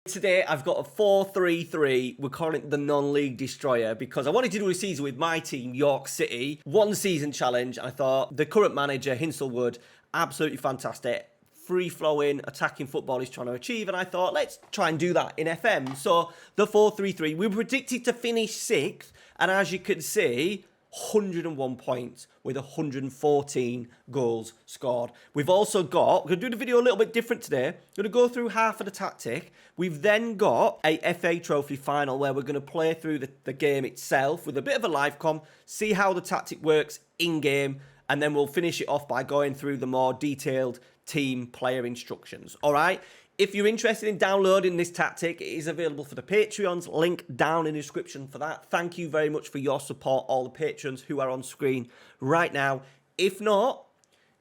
Today I've got a 4-3-3. We're calling it the non-league destroyer because I wanted to do a season with my team, York City. One season challenge. I thought the current manager, Hinshelwood, absolutely fantastic. Free-flowing, attacking football he's trying to achieve. And I thought, let's try and do that in FM. So the 4-3-3, we were predicted to finish 6th. And as you can see, 101 points with 114 goals scored. We've also got, we're going to do the video a little bit different today. We're going to go through half of the tactic. We've then got a FA Trophy final where we're going to play through the game itself with a bit of a live com, see how the tactic works in-game, and then we'll finish it off by going through the more detailed team player instructions. All right? If you're interested in downloading this tactic, it is available for the Patreons. Link down in the description for that. Thank you very much for your support, all the patrons who are on screen right now. If not,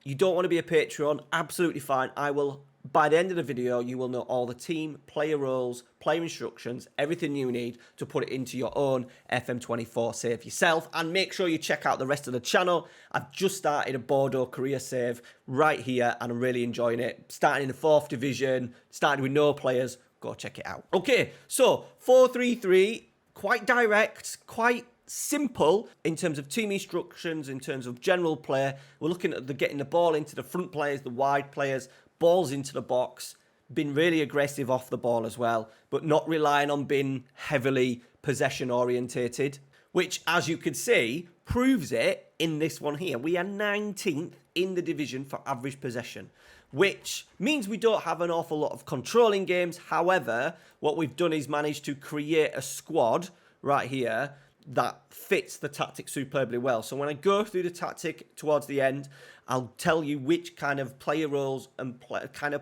you don't want to be a Patreon, absolutely fine. I will, by the end of the video, you will know all the team, player roles, player instructions, everything you need to put it into your own FM24 save yourself. And make sure you check out the rest of the channel. I've just started a Bordeaux career save right here, and I'm really enjoying it. Starting in the 4th division, starting with no players. Go check it out. Okay, so 4-3-3, quite direct, quite simple in terms of team instructions, in terms of general play. We're looking at getting the ball into the front players, the wide players, balls into the box, been really aggressive off the ball as well, but not relying on being heavily possession orientated, which, as you can see, proves it in this one here. We are 19th in the division for average possession, which means we don't have an awful lot of controlling games. However, what we've done is managed to create a squad right here that fits the tactic superbly well. So when I go through the tactic towards the end, I'll tell you which kind of player roles and kind of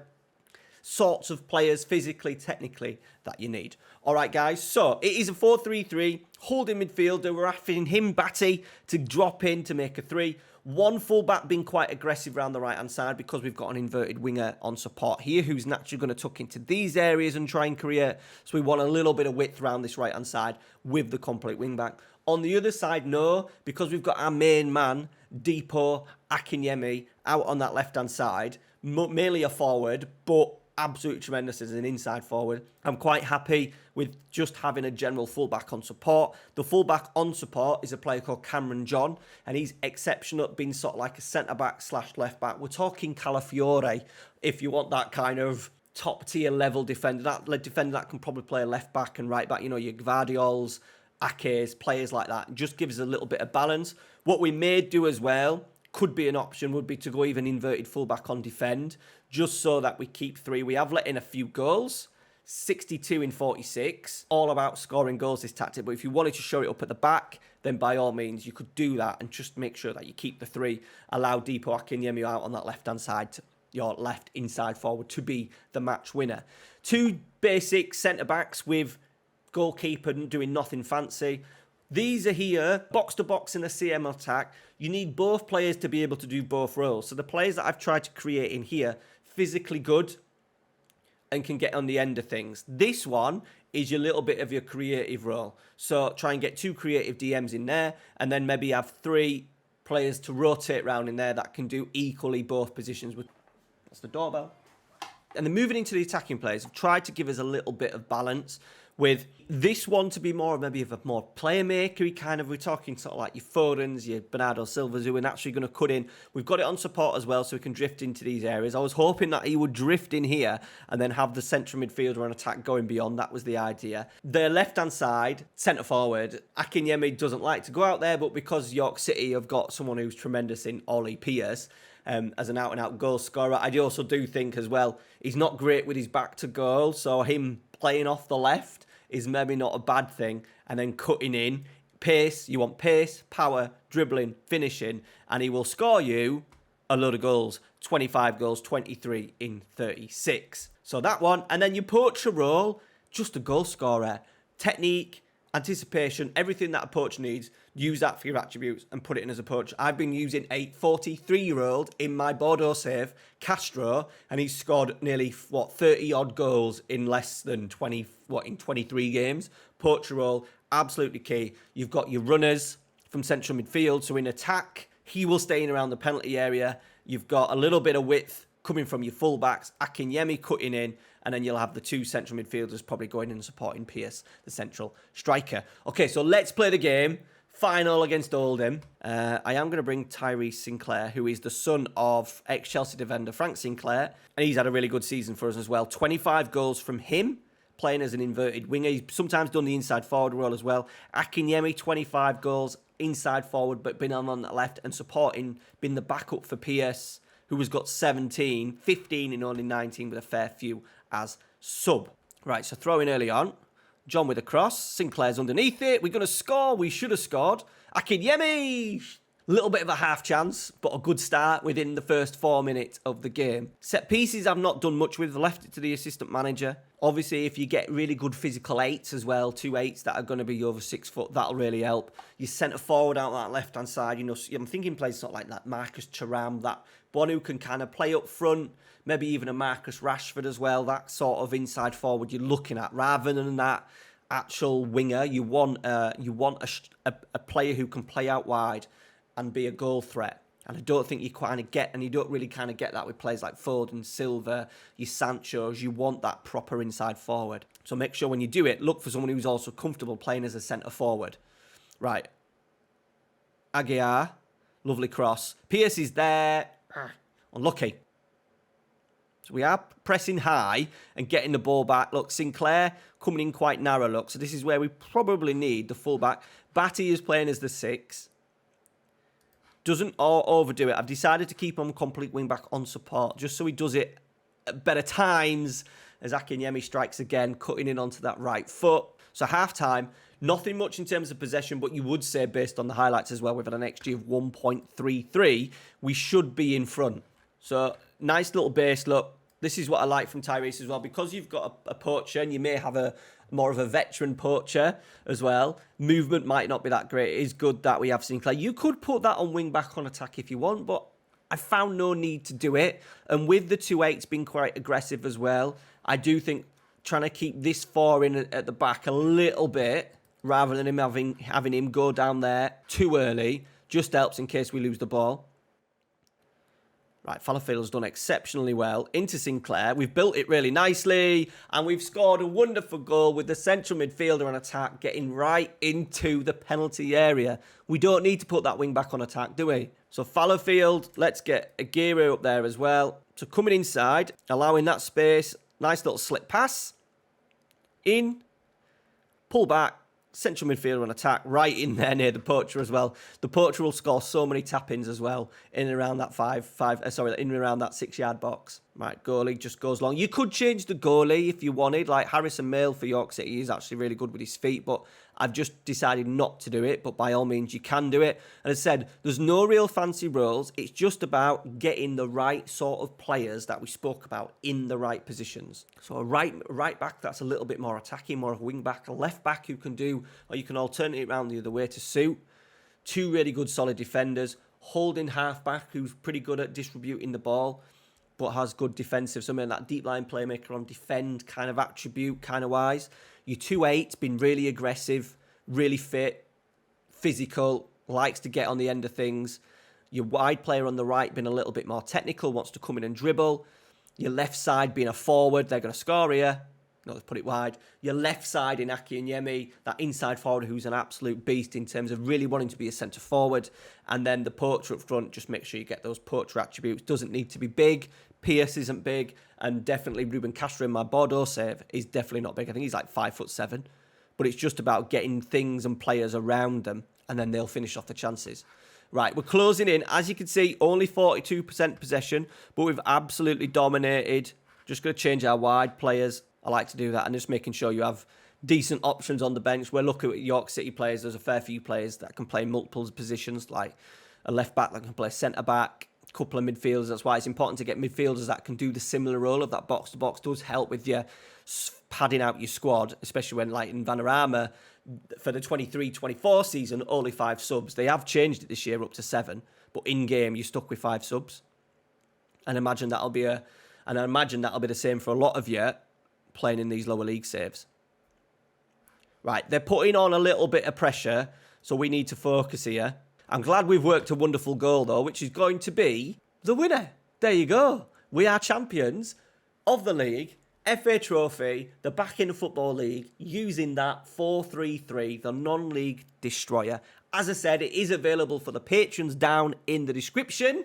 sorts of players physically, technically, that you need. All right, guys, so it is a 4-3-3, holding midfielder. We're asking him, Batty, to drop in to make a 3. One fullback being quite aggressive around the right-hand side because we've got an inverted winger on support here who's naturally going to tuck into these areas and try and create. So we want a little bit of width around this right-hand side with the complete wing-back. On the other side, no, because we've got our main man, Depot Akinyemi, out on that left-hand side, mainly a forward, but absolutely tremendous as an inside forward. I'm quite happy with just having a general fullback on support. The fullback on support is a player called Cameron John, and he's exceptional at being sort of like a centre-back / left-back. We're talking Calafiore, if you want that kind of top-tier level defender. That defender that can probably play a left-back and right-back, you know, your Gvardiols, Ake's, players like that. Just gives us a little bit of balance. What we may do as well, could be an option, would be to go even inverted fullback on defend, just so that we keep 3. We have let in a few goals, 62 in 46, all about scoring goals, this tactic. But if you wanted to show it up at the back, then by all means, you could do that and just make sure that you keep the 3. Allow Depot Akinyemi out on that left-hand side, your left inside forward, to be the match winner. 2 basic centre-backs with goalkeeper doing nothing fancy. These are here, box-to-box in a CM attack. You need both players to be able to do both roles. So the players that I've tried to create in here, physically good and can get on the end of things. This one is your little bit of your creative role. So try and get 2 creative DMs in there, and then maybe have 3 players to rotate around in there that can do equally both positions. That's the doorbell. And then moving into the attacking players, I've tried to give us a little bit of balance with this one to be more maybe of a more playmaker kind of. We're talking sort of like your Fodens, your Bernardo Silvas, who are naturally going to cut in. We've got it on support as well, so we can drift into these areas. I was hoping that he would drift in here and then have the central midfielder on attack going beyond. That was the idea. The left-hand side, centre forward, Akinyemi doesn't like to go out there, but because York City have got someone who's tremendous in Ollie Pierce, as an out-and-out goal scorer, I also do think as well, he's not great with his back to goal, so him playing off the left is maybe not a bad thing, and then cutting in. Pace, you want pace, power, dribbling, finishing, and he will score you a load of goals. 25 goals, 23 in 36. So that one, and then your poacher role, just a goal scorer. Technique, anticipation, everything that a poacher needs, use that for your attributes and put it in as a poacher. I've been using a 43-year-old in my Bordeaux save, Castro, and he's scored nearly, 30-odd goals in less than 23 games. Poacher role, absolutely key. You've got your runners from central midfield, so in attack, he will stay in around the penalty area. You've got a little bit of width coming from your fullbacks, Akinyemi cutting in, and then you'll have the two central midfielders probably going in and supporting Pearce, the central striker. Okay, so let's play the game. Final against Oldham. I am going to bring Tyrese Sinclair, who is the son of ex-Chelsea defender Frank Sinclair, and he's had a really good season for us as well. 25 goals from him, playing as an inverted winger. He's sometimes done the inside forward role as well. Akinyemi, 25 goals, inside forward, but been on the left and supporting, been the backup for Pearce, who has got 17, 15 in only 19 with a fair few as sub. Right, so throwing early on. John with a cross. Sinclair's underneath it. We're going to score. We should have scored. Akinyemi! Little bit of a half chance, but a good start within the first 4 minutes of the game. Set pieces I've not done much with. Left it to the assistant manager. Obviously, if you get really good physical eights as well, 2 8s that are going to be over 6 foot, that'll really help. You centre forward out that left-hand side. You know, I'm thinking places not like that. Marcus Thuram, that one who can kind of play up front. Maybe even a Marcus Rashford as well. That sort of inside forward you're looking at, rather than that actual winger. You want a player who can play out wide and be a goal threat. And I don't think you kind of get, and you don't really kind of get that with players like Foden, Silva, your Sanchos. You want that proper inside forward. So make sure when you do it, look for someone who's also comfortable playing as a centre forward. Right. Aguiar, lovely cross. Pearce is there. Unlucky. So we are pressing high and getting the ball back. Look, Sinclair coming in quite narrow, look. So this is where we probably need the fullback. Batty is playing as the 6. Doesn't overdo it. I've decided to keep him complete wing-back on support, just so he does it at better times as Akinyemi strikes again, cutting in onto that right foot. So half-time, nothing much in terms of possession, but you would say, based on the highlights as well, we've had an XG of 1.33. We should be in front. So nice little base look. This is what I like from Tyrese as well, because you've got a poacher and you may have a more of a veteran poacher as well. Movement might not be that great. It is good that we have Sinclair. You could put that on wing back on attack if you want, but I found no need to do it. And with the 2 8s being quite aggressive as well, I do think trying to keep this 4 in at the back a little bit, rather than him having him go down there too early, just helps in case we lose the ball. Right, Fallowfield's done exceptionally well into Sinclair. We've built it really nicely, and we've scored a wonderful goal with the central midfielder on attack getting right into the penalty area. We don't need to put that wing back on attack, do we? So Fallowfield, let's get Aguirre up there as well. So coming inside, allowing that space, nice little slip pass. In, pull back. Central midfielder on attack, right in there near the poacher as well. The poacher will score so many tap-ins as well in and around that in and around that 6-yard box. Right, goalie just goes long. You could change the goalie if you wanted, like Harrison Mail for York City. He's actually really good with his feet, but I've just decided not to do it. But by all means, you can do it. And as I said, there's no real fancy roles. It's just about getting the right sort of players that we spoke about in the right positions. So a right back that's a little bit more attacking, more of a wing back, a left back who can do, or you can alternate it around the other way to suit. 2 really good solid defenders. Holding half back who's pretty good at distributing the ball, but has good defensive, something like that deep line playmaker on defend kind of attribute, kind of wise. Your 2 8's been really aggressive, really fit, physical, likes to get on the end of things. Your wide player on the right been a little bit more technical, wants to come in and dribble. Your left side being a forward, they're going to score here. No, let's put it wide. Your left side in Akinyemi, that inside forward who's an absolute beast in terms of really wanting to be a centre forward. And then the poacher up front, just make sure you get those poacher attributes. Doesn't need to be big. Pearce isn't big. And definitely Ruben Castro in my Bordeaux save is definitely not big. I think he's like 5'7". But it's just about getting things and players around them, and then they'll finish off the chances. Right, we're closing in. As you can see, only 42% possession, but we've absolutely dominated. Just going to change our wide players. I like to do that, and just making sure you have decent options on the bench. We're looking at York City players. There's a fair few players that can play multiple positions, like a left back that can play centre back, a couple of midfielders. That's why it's important to get midfielders that can do the similar role of that box to box. Does help with your padding out your squad, especially when, like in Vanarama, for the 23-24 season, only 5 subs. They have changed it this year up to 7, but in game you're stuck with 5 subs. And I imagine that'll be the same for a lot of you playing in these lower league saves. Right, they're putting on a little bit of pressure, so we need to focus here. I'm glad we've worked a wonderful goal, though, which is going to be the winner. There you go. we are champions of the league, FA Trophy, the back in the Football League, using that 4-3-3, the non-league destroyer. As I said, it is available for the patrons down in the description.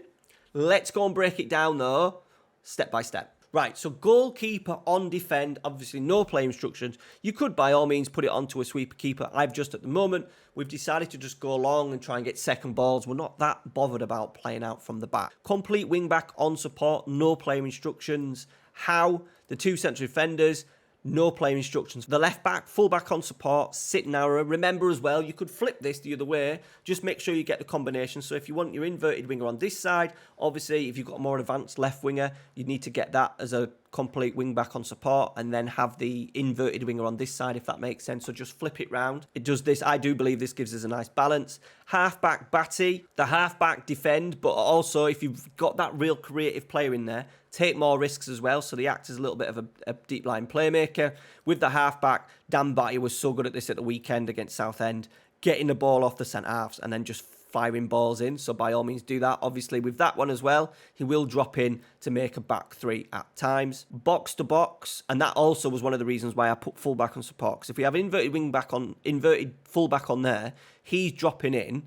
Let's go and break it down though, step by step. Right, so goalkeeper on defend, obviously no play instructions. You could by all means put it onto a sweeper keeper. I've just at the moment, we've decided to just go along and try and get second balls. We're not that bothered about playing out from the back. Complete wing back on support, no player instructions. How? The two central defenders, no player instructions. The left back, full back on support, sit narrow. Remember as well, you could flip this the other way. Just make sure you get the combination. So if you want your inverted winger on this side, obviously if you've got a more advanced left winger, you need to get that as a complete wing back on support and then have the inverted winger on this side, if that makes sense. So just flip it round. It does this. I do believe this gives us a nice balance. Half-back Batty, the half-back defend, but also if you've got that real creative player in there, take more risks as well, so they act as a little bit of a deep line playmaker. With the half-back, Dan Batty was so good at this at the weekend against Southend, getting the ball off the centre-halves and then just firing balls in, so by all means do that. Obviously with that one as well, he will drop in to make a back three at times. Box to box, and that also was one of the reasons why I put full back on support, because if we have inverted full back on there, he's dropping in,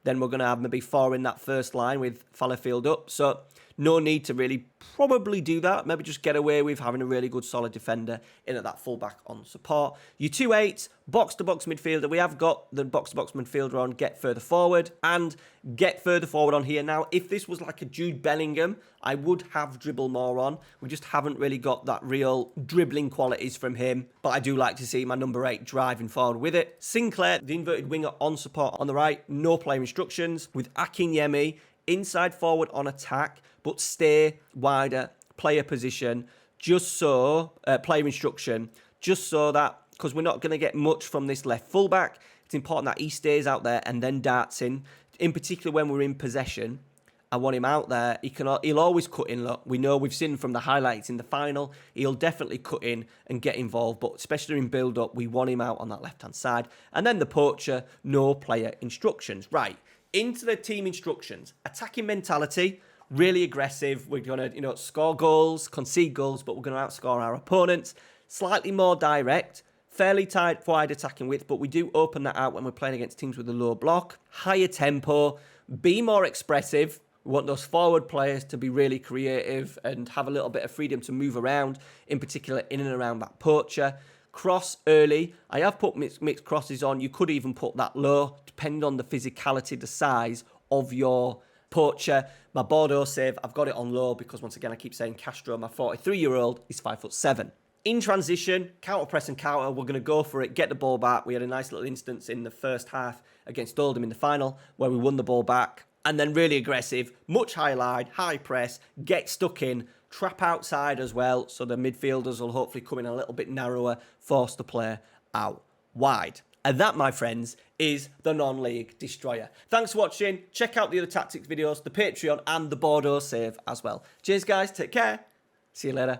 then we're going to have maybe four in that first line with Fallowfield up, so no need to really probably do that. Maybe just get away with having a really good solid defender in at that fullback on support. Your 2-8, box-to-box midfielder. We have got the box-to-box midfielder on get further forward and get further forward on here. Now, if this was like a Jude Bellingham, I would have dribble more on. We just haven't really got that real dribbling qualities from him. But I do like to see my number 8 driving forward with it. Sinclair, the inverted winger on support on the right. No player instructions. With Akinyemi, inside forward on attack, but stay wider, player position, just so, player instruction, just so that, because we're not going to get much from this left fullback, it's important that he stays out there and then darts in particular when we're in possession. I want him out there. He'll always cut in. Look, we know we've seen from the highlights in the final, he'll definitely cut in and get involved, but especially in build-up, we want him out on that left-hand side. And then the poacher, no player instructions. Right. Into the team instructions. Attacking mentality, really aggressive. We're going to, score goals, concede goals, but we're going to outscore our opponents. Slightly more direct, fairly tight wide attacking width, but we do open that out when we're playing against teams with a low block. Higher tempo, be more expressive. We want those forward players to be really creative and have a little bit of freedom to move around, in particular in and around that poacher. Cross early. I have put mixed crosses on. You could even put that low, depending on the physicality, the size of your poacher. My Bordeaux save, I've got it on low because, once again, I keep saying Castro, my 43-year-old, is 5'7". In transition, counter press and counter, we're going to go for it, get the ball back. We had a nice little instance in the first half against Oldham in the final where we won the ball back. And then really aggressive, much high line, high press, get stuck in, trap outside as well, so the midfielders will hopefully come in a little bit narrower, force the player out wide. And that, my friends, is the non-league destroyer. Thanks for watching. Check out the other tactics videos, the Patreon, and the Bordeaux save as well. Cheers, guys. Take care. See you later.